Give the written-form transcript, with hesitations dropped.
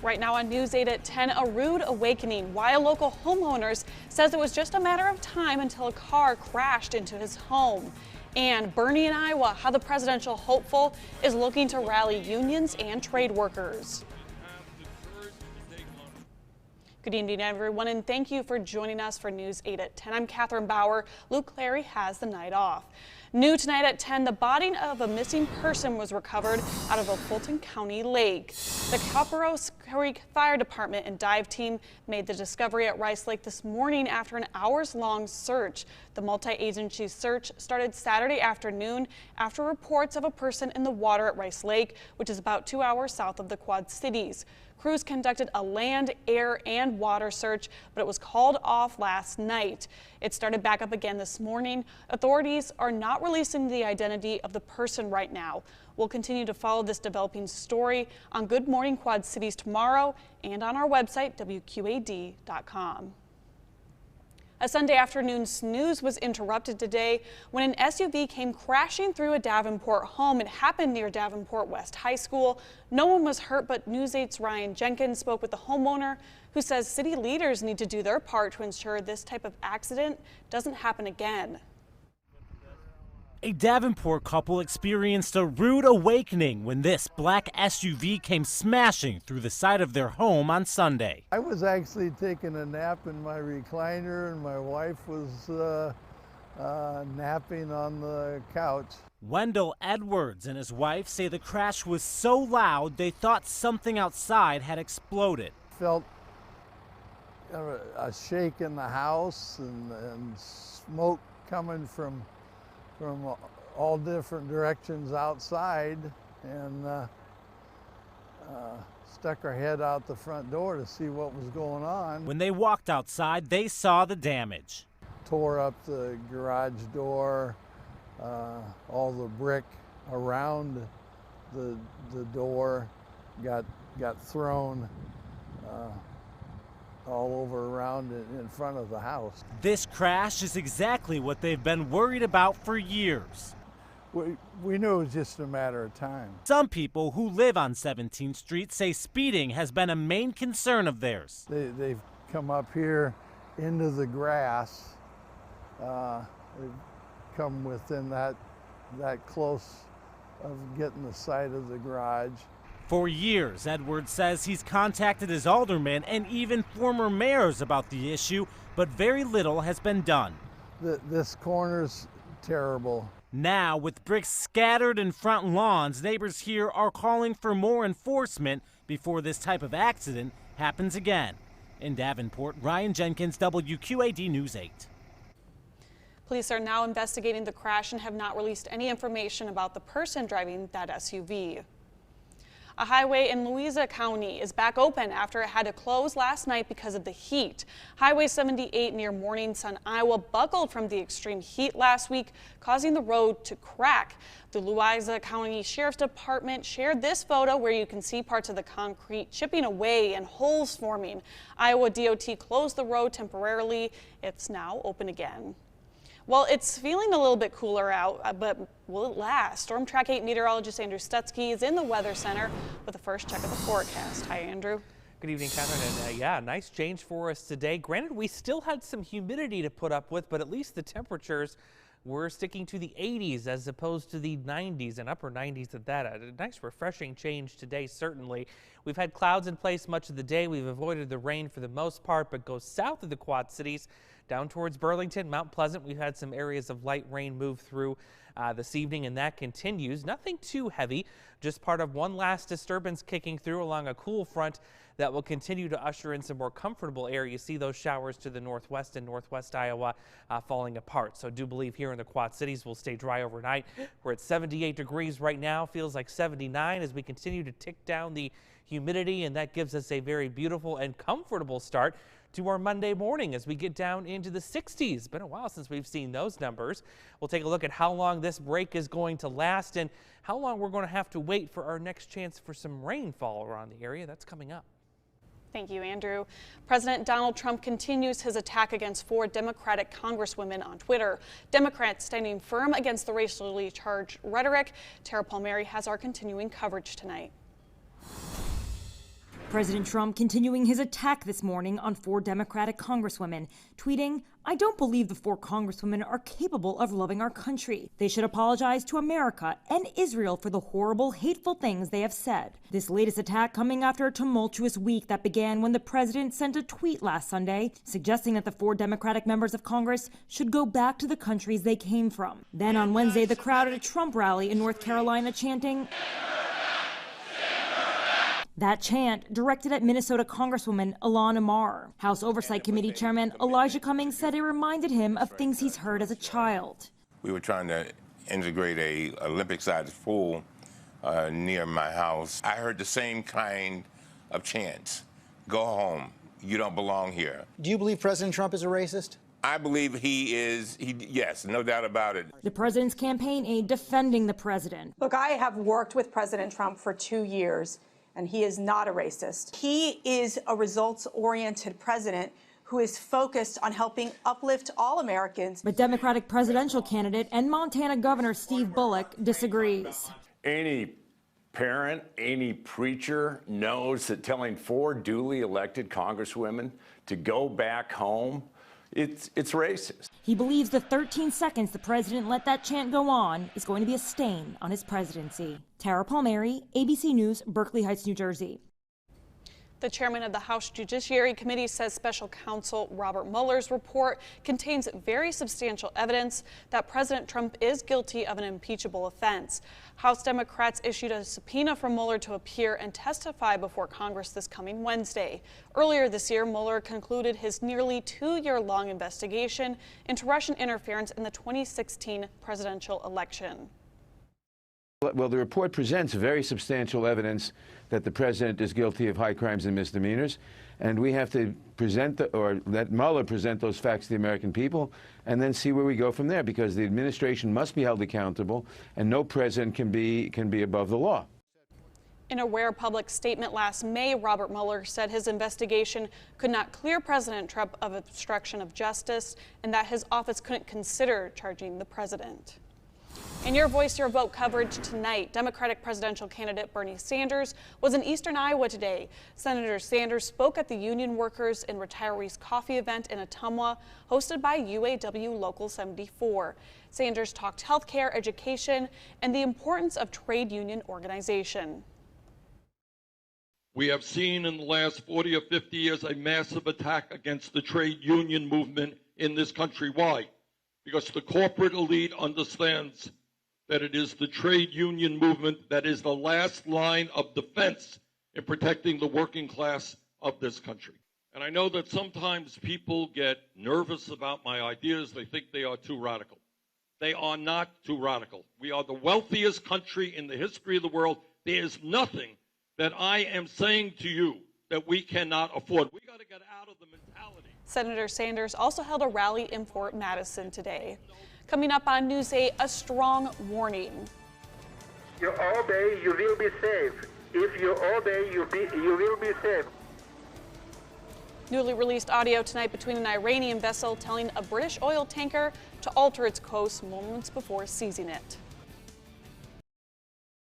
Right now on News 8 at 10, a rude awakening. Why a local homeowner says it was just a matter of time until a car crashed into his home. And Bernie in Iowa, how the presidential hopeful is looking to rally unions and trade workers. Good evening, everyone, and thank you for joining us for News 8 at 10. I'm Catherine Bauer. Luke Clary has the night off. New tonight at 10, the body of a missing person was recovered out of a Fulton County lake. The Copperos Creek Fire Department and dive team made the discovery at Rice Lake this morning after an hours-long search. The multi-agency search started Saturday afternoon after reports of a person in the water at Rice Lake, which is about 2 hours south of the Quad Cities. Crews conducted a land, air, and water search, but it was called off last night. It started back up again this morning. Authorities are not releasing the identity of the person right now. We'll continue to follow this developing story on Good Morning Quad Cities tomorrow and on our website, WQAD.com. A Sunday afternoon snooze was interrupted today when an SUV came crashing through a Davenport home. It happened near Davenport West High School. No one was hurt, but News 8's Ryan Jenkins spoke with the homeowner, who says city leaders need to do their part to ensure this type of accident doesn't happen again. A Davenport couple experienced a rude awakening when this black SUV came smashing through the side of their home on Sunday. I was actually taking a nap in my recliner and my wife was napping on the couch. Wendell Edwards and his wife say the crash was so loud they thought something outside had exploded. Felt a shake in the house and smoke coming from all different directions outside, and stuck our head out the front door to see what was going on. When they walked outside, they saw the damage. Tore up the garage door, all the brick around the door got thrown all over around in front of the house. This crash is exactly what they've been worried about for years. We knew it was just a matter of time. Some people who live on 17th Street say speeding has been a main concern of theirs. They've come up here into the grass. They've come within that close of getting the side of the garage. For years, Edwards says he's contacted his aldermen and even former mayors about the issue, but very little has been done. This corner's terrible. Now, with bricks scattered in front lawns, neighbors here are calling for more enforcement before this type of accident happens again. In Davenport, Ryan Jenkins, WQAD News 8. Police are now investigating the crash and have not released any information about the person driving that SUV. A highway in Louisa County is back open after it had to close last night because of the heat. Highway 78 near Morning Sun, Iowa buckled from the extreme heat last week, causing the road to crack. The Louisa County Sheriff's Department shared this photo where you can see parts of the concrete chipping away and holes forming. Iowa DOT closed the road temporarily. It's now open again. Well, it's feeling a little bit cooler out, but will it last? Storm Track 8 meteorologist Andrew Stutzky is in the Weather Center with the first check of the forecast. Hi, Andrew. Good evening, Catherine. And yeah, nice change for us today. Granted, we still had some humidity to put up with, but at least the temperatures were sticking to the 80s as opposed to the 90s and upper 90s at that. A nice refreshing change today, certainly. We've had clouds in place much of the day. We've avoided the rain for the most part, but go south of the Quad Cities down towards Burlington, Mount Pleasant. We've had some areas of light rain move through this evening, and that continues. Nothing too heavy, just part of one last disturbance kicking through along a cool front that will continue to usher in some more comfortable air. You see those showers to the northwest and northwest Iowa falling apart. So do believe here in the Quad Cities will stay dry overnight. We're at 78 degrees right now, feels like 79 as we continue to tick down the humidity, and that gives us a very beautiful and comfortable start to our Monday morning as we get down into the 60s. Been a while since we've seen those numbers. We'll take a look at how long this break is going to last and how long we're going to have to wait for our next chance for some rainfall around the area. That's coming up. Thank you, Andrew. President Donald Trump continues his attack against 4 Democratic congresswomen on Twitter. Democrats standing firm against the racially charged rhetoric. Tara Palmieri has our continuing coverage tonight. President Trump continuing his attack this morning on 4 Democratic congresswomen, tweeting, "I don't believe the 4 congresswomen are capable of loving our country. They should apologize to America and Israel for the horrible, hateful things they have said." This latest attack coming after a tumultuous week that began when the president sent a tweet last Sunday suggesting that the 4 Democratic members of Congress should go back to the countries they came from. Then on Wednesday, the crowd at a Trump rally in North Carolina chanting, that chant directed at Minnesota Congresswoman Ilhan Omar. House Oversight Committee Chairman Elijah Cummings said it reminded him of things he's heard as a child. We were trying to integrate a Olympic-sized pool near my house. I heard the same kind of chants. Go home. You don't belong here. Do you believe President Trump is a racist? I believe he is, yes, no doubt about it. The president's campaign aide defending the president. Look, I have worked with President Trump for 2 years, and he is not a racist. He is a results-oriented president who is focused on helping uplift all Americans. But Democratic presidential candidate and Montana Governor Steve Bullock disagrees. Any parent, any preacher knows that telling 4 duly elected congresswomen to go back home, it's racist. He believes the 13 seconds the president let that chant go on is going to be a stain on his presidency. Tara Palmieri, ABC News, Berkeley Heights, New Jersey. The chairman of the House Judiciary Committee says special counsel Robert Mueller's report contains very substantial evidence that President Trump is guilty of an impeachable offense. House Democrats issued a subpoena for Mueller to appear and testify before Congress this coming Wednesday. Earlier this year, Mueller concluded his nearly 2-year-long investigation into Russian interference in the 2016 presidential election. Well, the report presents very substantial evidence that the president is guilty of high crimes and misdemeanors, and we have to present, or let Mueller present those facts to the American people, and then see where we go from there, because the administration must be held accountable, and no president can be above the law. In a rare public statement last May, Robert Mueller said his investigation could not clear President Trump of obstruction of justice, and that his office couldn't consider charging the president. In your Voice, Your Vote coverage tonight, Democratic presidential candidate Bernie Sanders was in eastern Iowa today. Senator Sanders spoke at the Union Workers and Retirees Coffee event in Ottumwa, hosted by UAW Local 74. Sanders talked healthcare, education, and the importance of trade union organization. We have seen in the last 40 or 50 years a massive attack against the trade union movement in this country. Why? Because the corporate elite understands that it is the trade union movement that is the last line of defense in protecting the working class of this country. And I know that sometimes people get nervous about my ideas. They think they are too radical. They are not too radical. We are the wealthiest country in the history of the world. There is nothing that I am saying to you that we cannot afford. We got to get out of the mentality. Senator Sanders also held a rally in Fort Madison today. Coming up on News 8, a strong warning. You obey, you will be saved. If you obey, you will be saved. Newly released audio tonight between an Iranian vessel telling a British oil tanker to alter its course moments before seizing it.